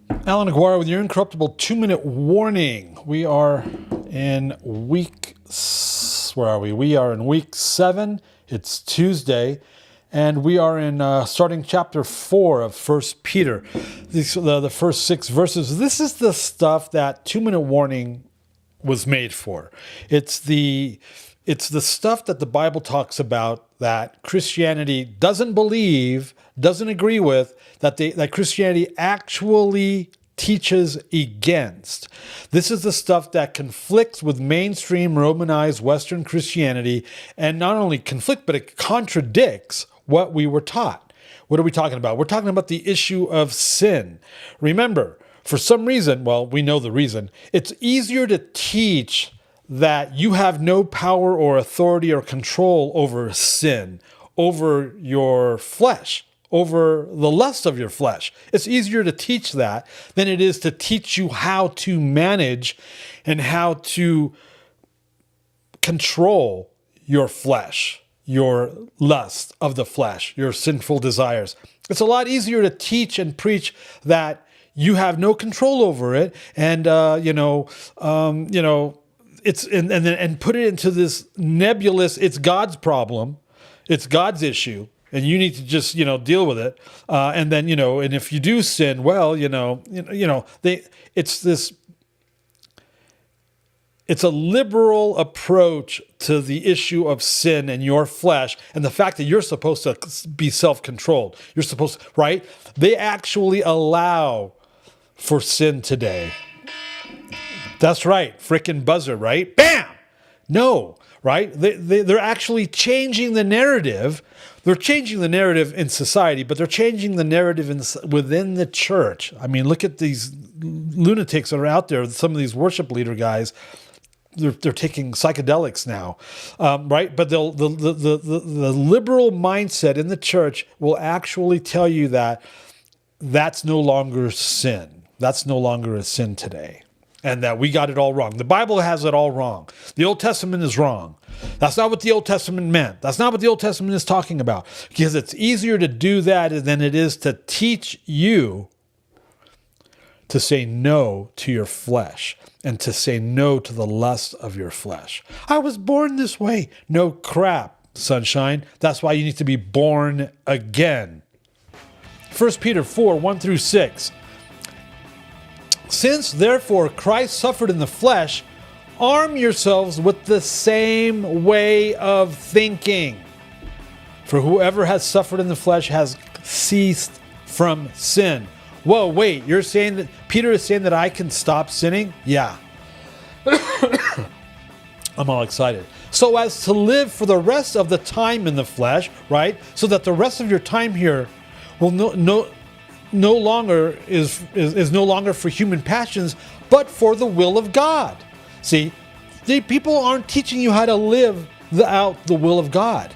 Allan Aguirre with your Incorruptible 2-minute warning. We are in where are we? We are in week 7. It's Tuesday, and we are in starting chapter 4 of First Peter. The first 6 verses. This is the stuff that 2-minute warning was made for. It's the stuff that the Bible talks about that Christianity doesn't believe, doesn't agree with, that Christianity actually teaches against. This is the stuff that conflicts with mainstream Romanized Western Christianity, and not only conflict, but it contradicts what we were taught. What are we talking about? We're talking about the issue of sin. Remember, for some reason, well, we know the reason, it's easier to teach that you have no power or authority or control over sin, over your flesh, over the lust of your flesh. It's easier to teach that than it is to teach you how to manage and how to control your flesh, your lust of the flesh, your sinful desires. It's a lot easier to teach and preach that you have no control over it, and it's and put it into this nebulous. It's God's problem, it's God's issue, and you need to just deal with it. And then and if you do sin, well, it's a liberal approach to the issue of sin and your flesh and the fact that you're supposed to be self-controlled. You're supposed, right? They actually allow for sin today. That's right. Frickin' buzzer, right? Bam! No, right? They're actually changing the narrative. They're changing the narrative in society, but they're changing the narrative within the church. I mean, look at these lunatics that are out there. Some of these worship leader guys, they're taking psychedelics now, right? But the liberal mindset in the church will actually tell you that that's no longer sin. That's no longer a sin today. And that we got it all wrong. The Bible has it all wrong. The Old Testament is wrong. That's not what the Old Testament meant. That's not what the Old Testament is talking about. Because it's easier to do that than it is to teach you to say no to your flesh and to say no to the lust of your flesh. I was born this way. No crap, sunshine. That's why you need to be born again. 1 Peter 4, 1 through 6. Since, therefore, Christ suffered in the flesh, arm yourselves with the same way of thinking. For whoever has suffered in the flesh has ceased from sin. Whoa, wait, you're saying that Peter is saying that I can stop sinning? Yeah. I'm all excited. So as to live for the rest of the time in the flesh, right? So that the rest of your time here will no longer is no longer for human passions, but for the will of God. See, the people aren't teaching you how to live out the will of God.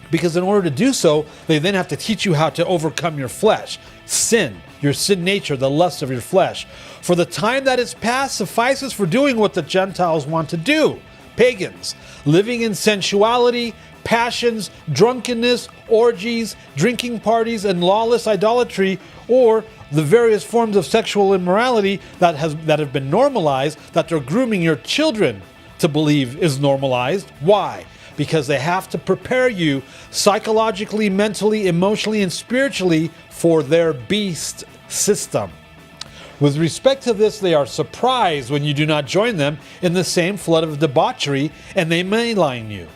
Because in order to do so, they then have to teach you how to overcome your flesh, sin, your sin nature, the lust of your flesh. For the time that is past suffices for doing what the Gentiles want to do, pagans, living in sensuality, passions, drunkenness, orgies, drinking parties, and lawless idolatry, or the various forms of sexual immorality that have been normalized, that they're grooming your children to believe is normalized. Why? Because they have to prepare you psychologically, mentally, emotionally, and spiritually for their beast system. With respect to this, they are surprised when you do not join them in the same flood of debauchery, and they malign you.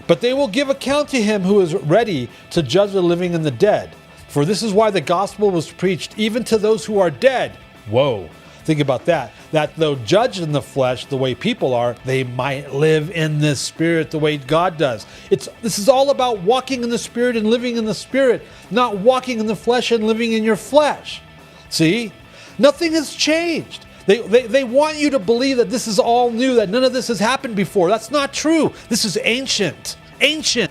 But they will give account to him who is ready to judge the living and the dead. For this is why the gospel was preached even to those who are dead. Whoa, think about that. That though judged in the flesh the way people are, they might live in the spirit the way God does. This is all about walking in the spirit and living in the spirit, not walking in the flesh and living in your flesh. See? Nothing has changed. They want you to believe that this is all new, that none of this has happened before. That's not true. This is ancient. Ancient.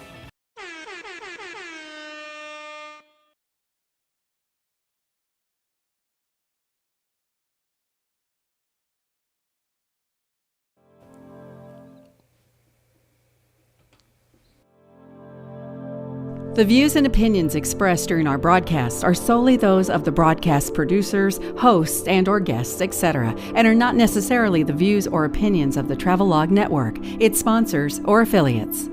The views and opinions expressed during our broadcasts are solely those of the broadcast producers, hosts, and/or guests, etc., and are not necessarily the views or opinions of the Travelog Network, its sponsors, or affiliates.